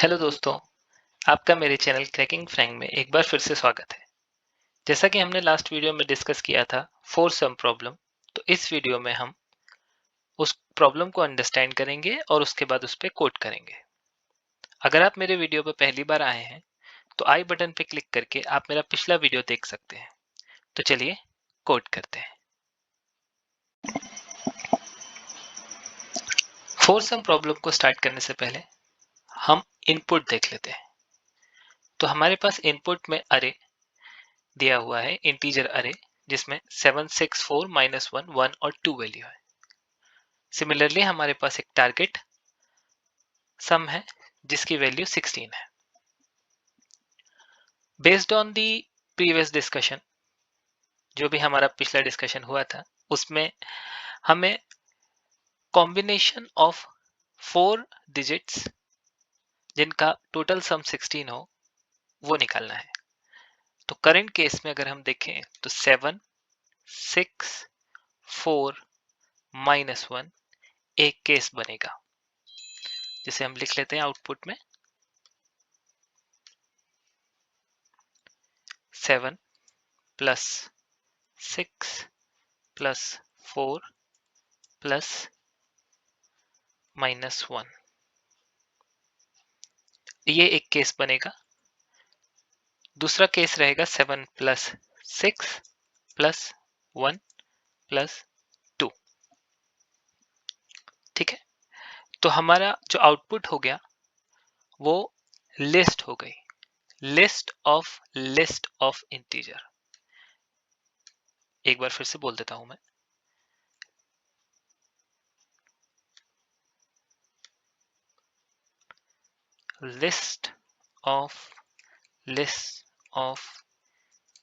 Hello दोस्तों, आपका मेरे चैनल क्रैकिंग फ्रैंक में एक बार फिर से स्वागत है। जैसा कि हमने लास्ट वीडियो में डिस्कस किया था फोर सम प्रॉब्लम, तो इस वीडियो में हम उस प्रॉब्लम को अंडरस्टैंड करेंगे और उसके बाद उस पर कोड करेंगे। अगर आप मेरे वीडियो पर पहली बार आए हैं तो आई बटन पे क्लिक करके आप मेरा पिछला वीडियो देख सकते हैं। तो चलिए कोड करते हैं। फोर सम प्रॉब्लम को स्टार्ट करने से पहले हम इनपुट देख लेते हैं। तो हमारे पास इनपुट में अरे दिया हुआ है, इंटीजर अरे, जिसमें 7, 6, 4, -1, 1 और 2 वैल्यू है। सिमिलरली हमारे पास एक टारगेट सम है जिसकी वैल्यू 16 है। Based on the previous discussion, जो भी हमारा पिछला डिस्कशन हुआ था, उसमें हमें कॉम्बिनेशन ऑफ 4 डिजिट्स जिनका टोटल सम 16 हो वो निकालना है। तो करंट केस में अगर हम देखें तो 7, 6, 4, -1 एक केस बनेगा, जिसे हम लिख लेते हैं आउटपुट में 7 + 6 + 4 + -1। ये एक केस बनेगा। दूसरा केस रहेगा 7 + 6 + 1 + 2। ठीक है, तो हमारा जो आउटपुट हो गया वो लिस्ट हो गई, लिस्ट ऑफ इंटीजर। एक बार फिर से बोल देता हूं मैं, लिस्ट ऑफ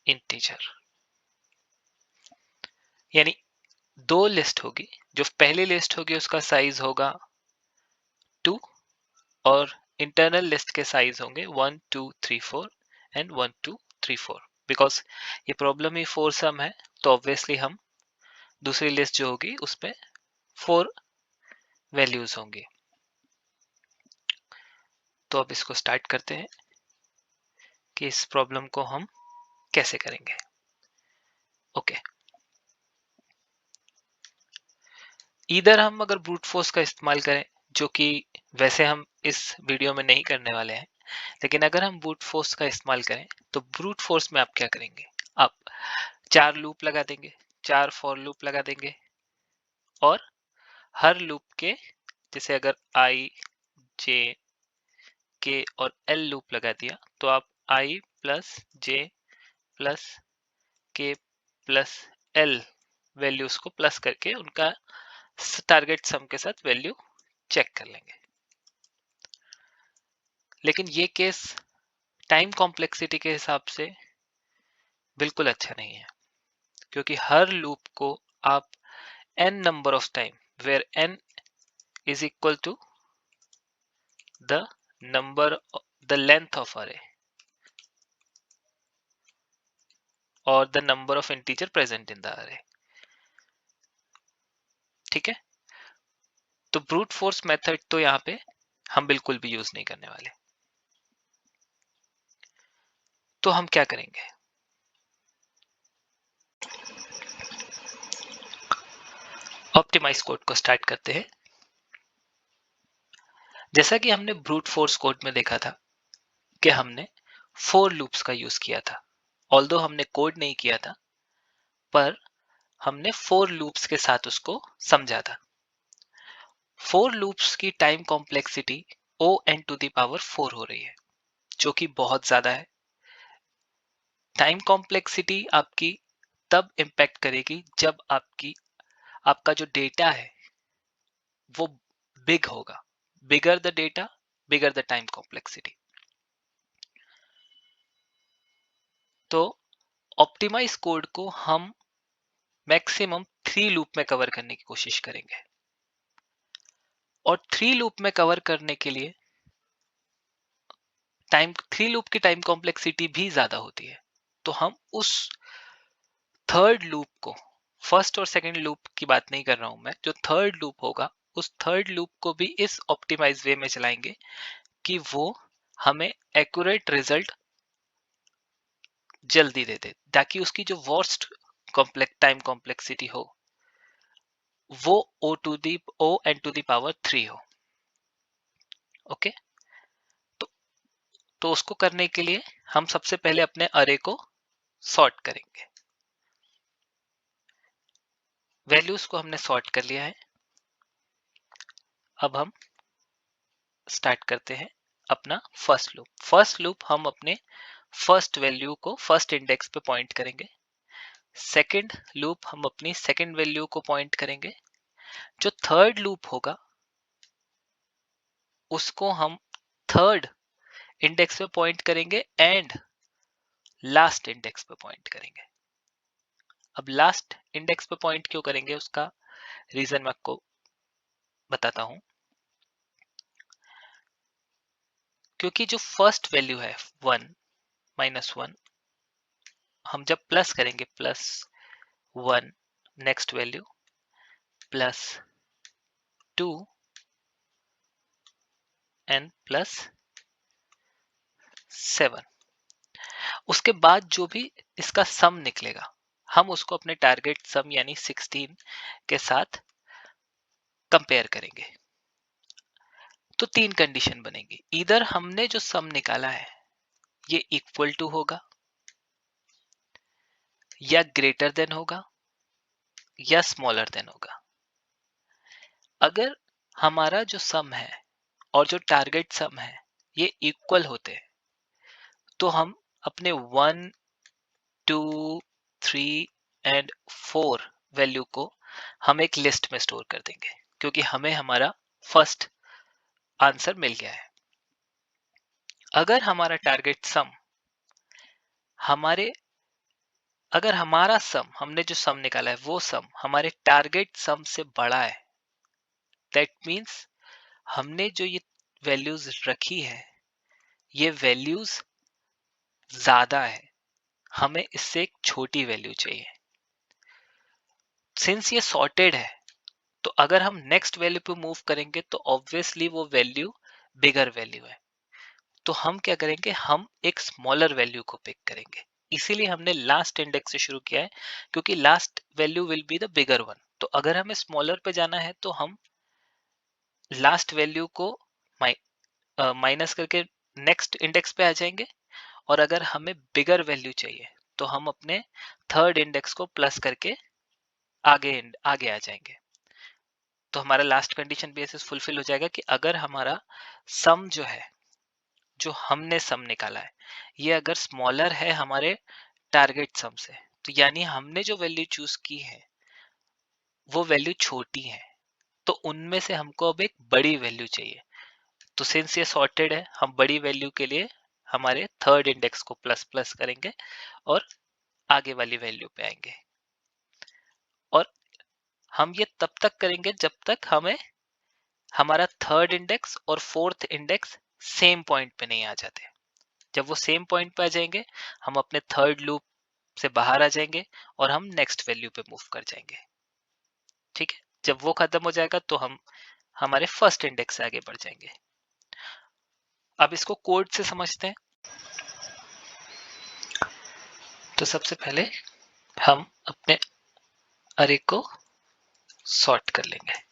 इंटीजर। यानी दो लिस्ट होगी। जो पहली लिस्ट होगी उसका साइज होगा 2 और इंटरनल लिस्ट के साइज होंगे 1, 2, 3, 4 एंड 1, 2, 3, 4। बिकॉज ये प्रॉब्लम ही 4 सम है तो ऑब्वियसली हम दूसरी लिस्ट जो होगी उसमें 4 वैल्यूज होंगी। तो अब इसको स्टार्ट करते हैं कि इस प्रॉब्लम को हम कैसे करेंगे। ओके, इधर हम अगर ब्रूट फोर्स का इस्तेमाल करें, जो कि वैसे हम इस वीडियो में नहीं करने वाले हैं, लेकिन अगर हम ब्रूट फोर्स का इस्तेमाल करें तो ब्रूट फोर्स में आप क्या करेंगे, आप 4 लूप लगा देंगे, 4 फॉर लूप लगा देंगे और हर लूप के, जैसे अगर आई, जे, के और एल लूप लगा दिया तो आप आई + जे + के + एल वैल्यूज को प्लस करके उनका टारगेट सम के साथ वैल्यू चेक कर लेंगे। लेकिन ये केस टाइम कॉम्प्लेक्सिटी के हिसाब से बिल्कुल अच्छा नहीं है, क्योंकि हर लूप को आप n number of time, where n is equal to the the length of array or the number of integer present in the array। ठीक है, तो ब्रूट फोर्स मेथड तो यहाँ पे हम बिल्कुल भी यूज नहीं करने वाले। तो हम क्या करेंगे, ऑप्टिमाइज कोड को स्टार्ट करते हैं। जैसा कि हमने ब्रूट फोर्स कोड में देखा था कि हमने 4 लूप्स का यूज किया था। ऑल्दो हमने कोड नहीं किया था, पर हमने 4 लूप्स के साथ उसको समझा था। 4 लूप्स की टाइम कॉम्प्लेक्सिटी O(n⁴ हो रही है, जो कि बहुत ज्यादा है। टाइम कॉम्प्लेक्सिटी आपकी तब इम्पैक्ट करेगी जब आपका जो डेटा है वो बिग होगा। Bigger the data, bigger the time complexity. तो ऑप्टिमाइज कोड को हम मैक्सिमम 3 लूप में कवर करने की कोशिश करेंगे, और 3 लूप में कवर करने के लिए 3 लूप की टाइम कॉम्प्लेक्सिटी भी ज्यादा होती है। तो हम उस थर्ड लूप को, फर्स्ट और सेकंड लूप की बात नहीं कर रहा हूं मैं, जो थर्ड लूप होगा उस थर्ड लूप को भी इस ऑप्टिमाइज वे में चलाएंगे कि वो हमें एक्यूरेट रिजल्ट जल्दी दे दे, ताकि उसकी जो वर्स्ट टाइम कॉम्प्लेक्सिटी हो वो O n to the power 3 हो। ओके, तो उसको करने के लिए हम सबसे पहले अपने अरे को सॉर्ट करेंगे। वैल्यूज को हमने सॉर्ट कर लिया है। अब हम स्टार्ट करते हैं अपना फर्स्ट लूप। फर्स्ट लूप हम अपने फर्स्ट वैल्यू को फर्स्ट इंडेक्स पे पॉइंट करेंगे। सेकंड लूप हम अपनी सेकंड वैल्यू को पॉइंट करेंगे। जो थर्ड लूप होगा उसको हम थर्ड इंडेक्स पे पॉइंट करेंगे एंड लास्ट इंडेक्स पे पॉइंट करेंगे। अब लास्ट इंडेक्स पे पॉइंट क्यों करेंगे उसका रीजन मैं आपको बताता हूं। क्योंकि जो फर्स्ट वैल्यू है 1 -1, हम जब प्लस करेंगे +1 नेक्स्ट वैल्यू +2 एंड +7, उसके बाद जो भी इसका सम निकलेगा हम उसको अपने टारगेट सम यानी 16 के साथ कंपेयर करेंगे। तो 3 कंडीशन बनेगी। इधर हमने जो सम निकाला है ये इक्वल टू होगा या ग्रेटर देन होगा या स्मॉलर देन होगा। अगर हमारा जो सम है और जो टारगेट सम है ये इक्वल होते हैं तो हम अपने 1, 2, 3 एंड 4 वैल्यू को हम एक लिस्ट में स्टोर कर देंगे, क्योंकि हमें हमारा फर्स्ट आंसर मिल गया है। अगर हमारा टारगेट सम अगर हमारा सम हमने जो सम निकाला है वो सम हमारे टारगेट सम से बड़ा है, दैट मीन्स हमने जो ये वैल्यूज रखी है ये वैल्यूज ज्यादा है, हमें इससे एक छोटी वैल्यू चाहिए। सिंस ये सॉर्टेड है तो अगर हम नेक्स्ट वैल्यू पे मूव करेंगे तो ऑब्वियसली वो वैल्यू बिगर वैल्यू है, तो हम क्या करेंगे, हम एक स्मॉलर वैल्यू को पिक करेंगे। इसीलिए हमने लास्ट इंडेक्स से शुरू किया है, क्योंकि last value will be the bigger one. तो अगर हमें स्मॉलर पे जाना है तो हम लास्ट वैल्यू को माइनस करके नेक्स्ट इंडेक्स पे आ जाएंगे, और अगर हमें बिगर वैल्यू चाहिए तो हम अपने थर्ड इंडेक्स को प्लस करके आगे आगे आ जाएंगे। तो हमारा लास्ट कंडीशन बेसिस फुलफिल हो जाएगा कि अगर हमारा सम जो है, जो हमने सम निकाला है, ये अगर स्मॉलर है हमारे टारगेट सम से, तो यानी हमने जो वैल्यू चूज की है वो वैल्यू छोटी है, तो उनमें से हमको अब एक बड़ी वैल्यू चाहिए। तो सिंस ये सॉर्टेड है हम बड़ी वैल्यू के लिए हमारे थर्ड इंडेक्स को प्लस प्लस करेंगे और आगे वाली वैल्यू पे आएंगे। और हम ये तब तक करेंगे जब तक हमें हमारा थर्ड इंडेक्स और फोर्थ इंडेक्स सेम पॉइंट पे नहीं आ जाते। जब वो सेम पॉइंट पे आ जाएंगे हम अपने थर्ड लूप से बाहर आ जाएंगे और हम नेक्स्ट वैल्यू पे मूव कर जाएंगे। ठीक है, जब वो खत्म हो जाएगा तो हम हमारे फर्स्ट इंडेक्स से आगे बढ़ जाएंगे। अब इसको कोड से समझते हैं। तो सबसे पहले हम अपने अरे को सॉर्ट कर लेंगे।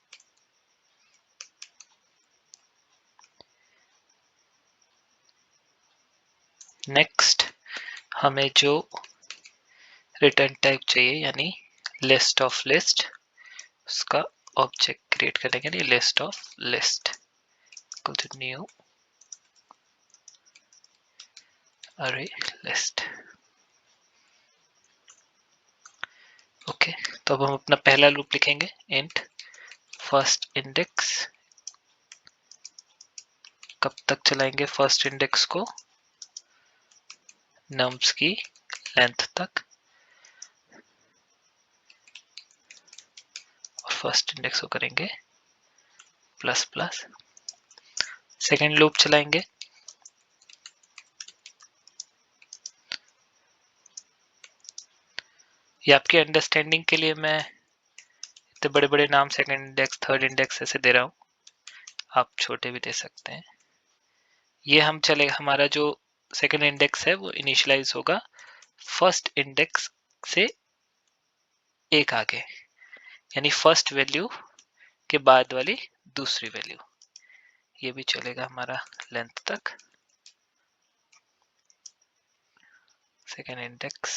नेक्स्ट हमें जो रिटर्न टाइप चाहिए यानी लिस्ट ऑफ लिस्ट, उसका ऑब्जेक्ट क्रिएट करेंगे, यानी list of list equal to new array list. Okay, तो अब हम अपना पहला लूप लिखेंगे, इंट फर्स्ट इंडेक्स। कब तक चलाएंगे फर्स्ट इंडेक्स को, नम्स की लेंथ तक, और फर्स्ट इंडेक्स को करेंगे प्लस प्लस। सेकेंड लूप चलाएंगे, ये आपके अंडरस्टैंडिंग के लिए मैं इतने बड़े बड़े नाम सेकेंड इंडेक्स थर्ड इंडेक्स ऐसे दे रहा हूँ, आप छोटे भी दे सकते हैं। ये हम चलेगा, हमारा जो सेकंड इंडेक्स है वो इनिशियलाइज होगा फर्स्ट इंडेक्स से एक आगे, यानी फर्स्ट वैल्यू के बाद वाली दूसरी वैल्यू। ये भी चलेगा हमारा लेंथ तक। Second index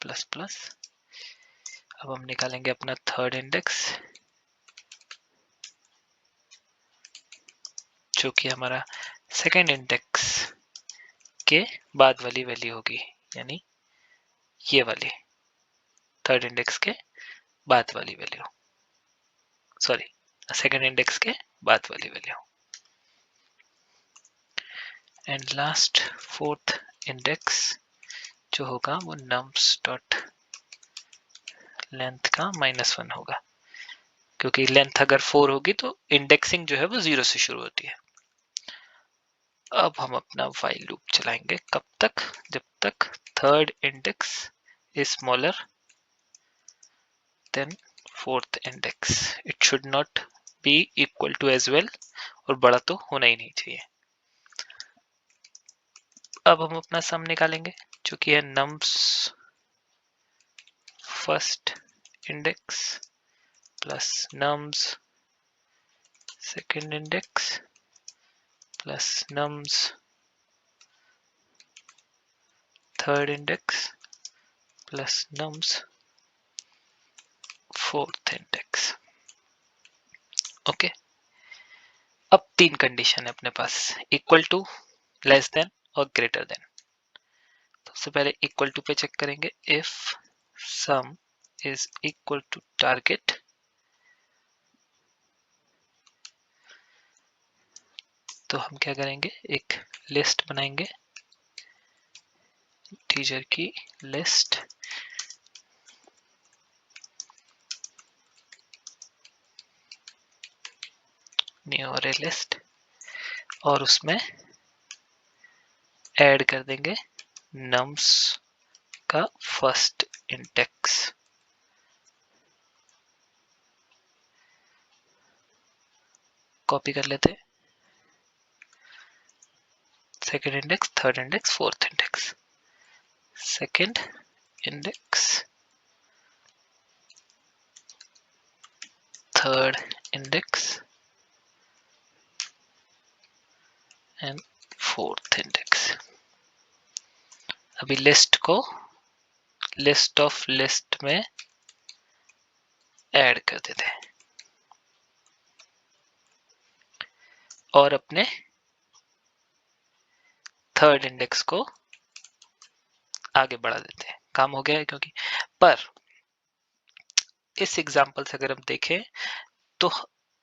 plus plus. अब हम निकालेंगे अपना थर्ड इंडेक्स, जो कि हमारा सेकंड इंडेक्स के बाद वाली वैल्यू होगी, यानी ये वाली थर्ड इंडेक्स के बाद वाली वैल्यू, सॉरी सेकंड इंडेक्स के बाद वाली value. And last fourth index जो होगा वो nums डॉट लेंथ का -1 होगा, क्योंकि लेंथ अगर 4 होगी तो इंडेक्सिंग जो है वो 0 से शुरू होती है। अब हम अपना while लूप चलाएंगे कब तक, जब तक third index is smaller than fourth index. It should not be equal to as well, और बड़ा तो होना ही नहीं चाहिए। अब हम अपना सम निकालेंगे, जो कि है nums first index plus nums second index plus nums third index plus nums fourth index. Okay, अब तीन कंडीशन है अपने पास, इक्वल टू, लेस देन और ग्रेटर देन। तो सबसे पहले इक्वल टू पे चेक करेंगे, if sum is equal to target, तो हम क्या करेंगे, एक लिस्ट बनाएंगे, टीचर की लिस्ट, न्यू अरे लिस्ट, और उसमें ऐड कर देंगे nums का फर्स्ट इंडेक्स। कॉपी कर लेते हैं, second index, third index, fourth index, second index, third index and fourth index. अभी लिस्ट को लिस्ट ऑफ लिस्ट में ऐड कर देते हैं और अपने थर्ड इंडेक्स को आगे बढ़ा देते हैं। काम हो गया है, क्योंकि पर इस एग्जांपल से अगर हम देखें तो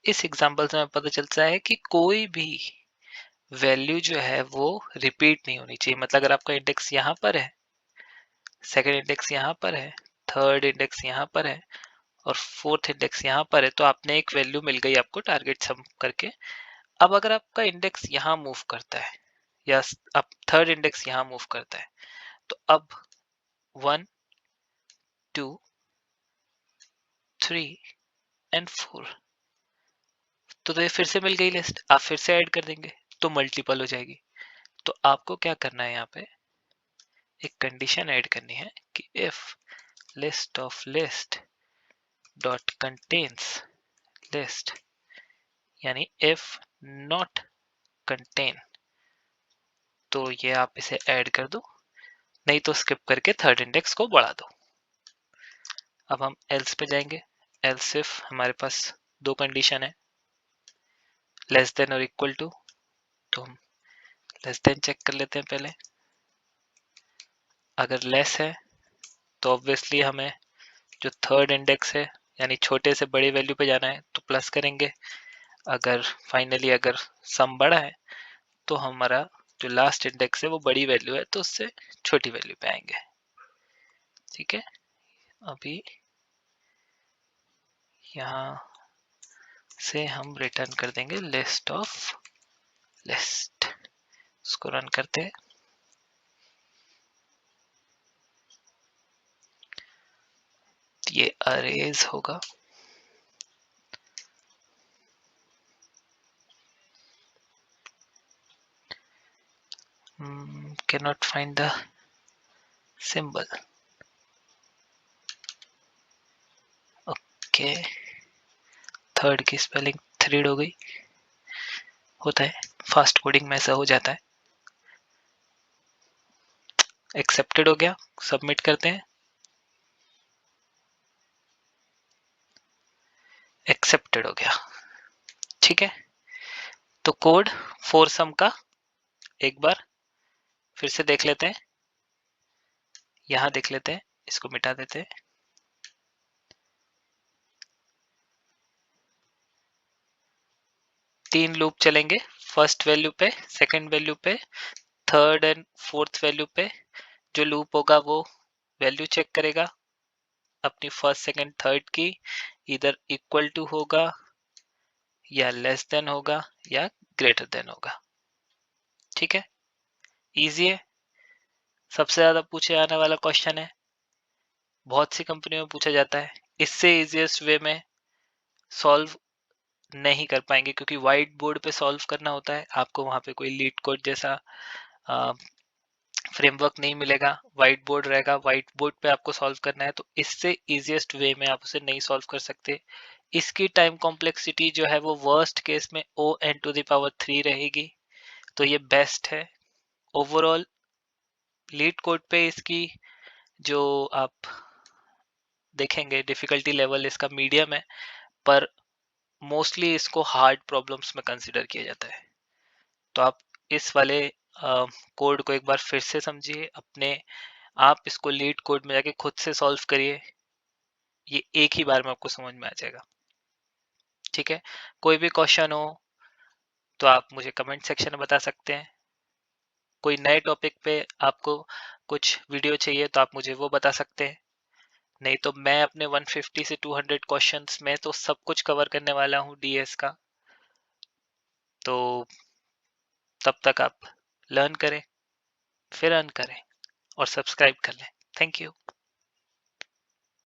इस एग्जांपल से हमें पता चलता है कि कोई भी वैल्यू जो है वो रिपीट नहीं होनी चाहिए। मतलब अगर आपका इंडेक्स यहाँ पर है, सेकंड इंडेक्स यहाँ पर है, थर्ड इंडेक्स यहाँ पर है और फोर्थ इंडेक्स यहाँ पर है, तो आपने एक वैल्यू मिल गई आपको टारगेट सम करके। अब अगर आपका इंडेक्स यहाँ मूव करता है या अब थर्ड इंडेक्स यहाँ मूव करता है, तो अब 1 2 3 एंड 4, तो ये फिर से मिल गई लिस्ट, आप फिर से ऐड कर देंगे तो मल्टीपल हो जाएगी। तो आपको क्या करना है, यहाँ पे एक कंडीशन ऐड करनी है कि if list of list dot contains list, यानी इफ नॉट कंटेन, तो ये आप इसे ऐड कर दो, नहीं तो स्किप करके थर्ड इंडेक्स को बढ़ा दो। अब हम एल्स पे जाएंगे। एल्स इफ हमारे पास दो कंडीशन है, लेस देन और इक्वल टू, तो हम लेस देन चेक कर लेते हैं पहले। अगर लेस है तो ऑब्वियसली हमें जो थर्ड इंडेक्स है यानी छोटे से बड़े वैल्यू पे जाना है, तो प्लस करेंगे। अगर फाइनली अगर सम बड़ा है तो हमारा जो लास्ट इंडेक्स है वो बड़ी वैल्यू है, तो उससे छोटी वैल्यू पे आएंगे। ठीक है, अभी यहाँ से हम रिटर्न कर देंगे लिस्ट ऑफ लिस्ट। इसको रन करते हैं। ये अरेज होगा, cannot find the symbol. Okay, third की स्पेलिंग थ्रीड हो गई, होता है फास्ट कोडिंग में, ऐसा हो जाता है। एक्सेप्टेड हो गया, सबमिट करते हैं। एक्सेप्टेड हो गया, ठीक है। तो कोड फोर सम का एक बार फिर से देख लेते हैं, यहां देख लेते हैं, इसको मिटा देते हैं। तीन लूप चलेंगे, फर्स्ट वैल्यू पे, सेकंड वैल्यू पे, थर्ड एंड फोर्थ वैल्यू पे। जो लूप होगा वो वैल्यू चेक करेगा अपनी फर्स्ट सेकंड थर्ड की, इधर इक्वल टू होगा या लेस देन होगा या ग्रेटर देन होगा, ठीक है। इजी है, सबसे ज्यादा पूछे जाने वाला क्वेश्चन है, बहुत सी कंपनियों में पूछा जाता है। इससे इजीएस्ट वे में सॉल्व नहीं कर पाएंगे क्योंकि व्हाइट बोर्ड पे सॉल्व करना होता है, आपको वहां पे कोई लीड कोड जैसा फ्रेमवर्क नहीं मिलेगा, व्हाइट बोर्ड रहेगा, व्हाइट बोर्ड पे आपको सॉल्व करना है, तो इससे इजीएस्ट वे में आप उसे नहीं सॉल्व कर सकते। इसकी टाइम कॉम्प्लेक्सिटी जो है वो वर्स्ट केस में O(n)⁻³ रहेगी, तो ये बेस्ट है। ओवरऑल लीड कोड पे इसकी जो आप देखेंगे डिफिकल्टी लेवल इसका मीडियम है, पर मोस्टली इसको हार्ड प्रॉब्लम्स में कंसिडर किया जाता है। तो आप इस वाले कोड को एक बार फिर से समझिए अपने, आप इसको लीड कोड में जाके खुद से सॉल्व करिए, ये एक ही बार में आपको समझ में आ जाएगा, ठीक है। कोई भी क्वेश्चन हो तो आप मुझे कमेंट सेक्शन में बता सकते हैं, कोई नए टॉपिक पे आपको कुछ वीडियो चाहिए तो आप मुझे वो बता सकते हैं, नहीं तो मैं अपने 150 से 200 क्वेश्चंस में तो सब कुछ कवर करने वाला हूँ डीएस का। तो तब तक आप लर्न करें, फिर अर्न करें और सब्सक्राइब कर लें। Thank you.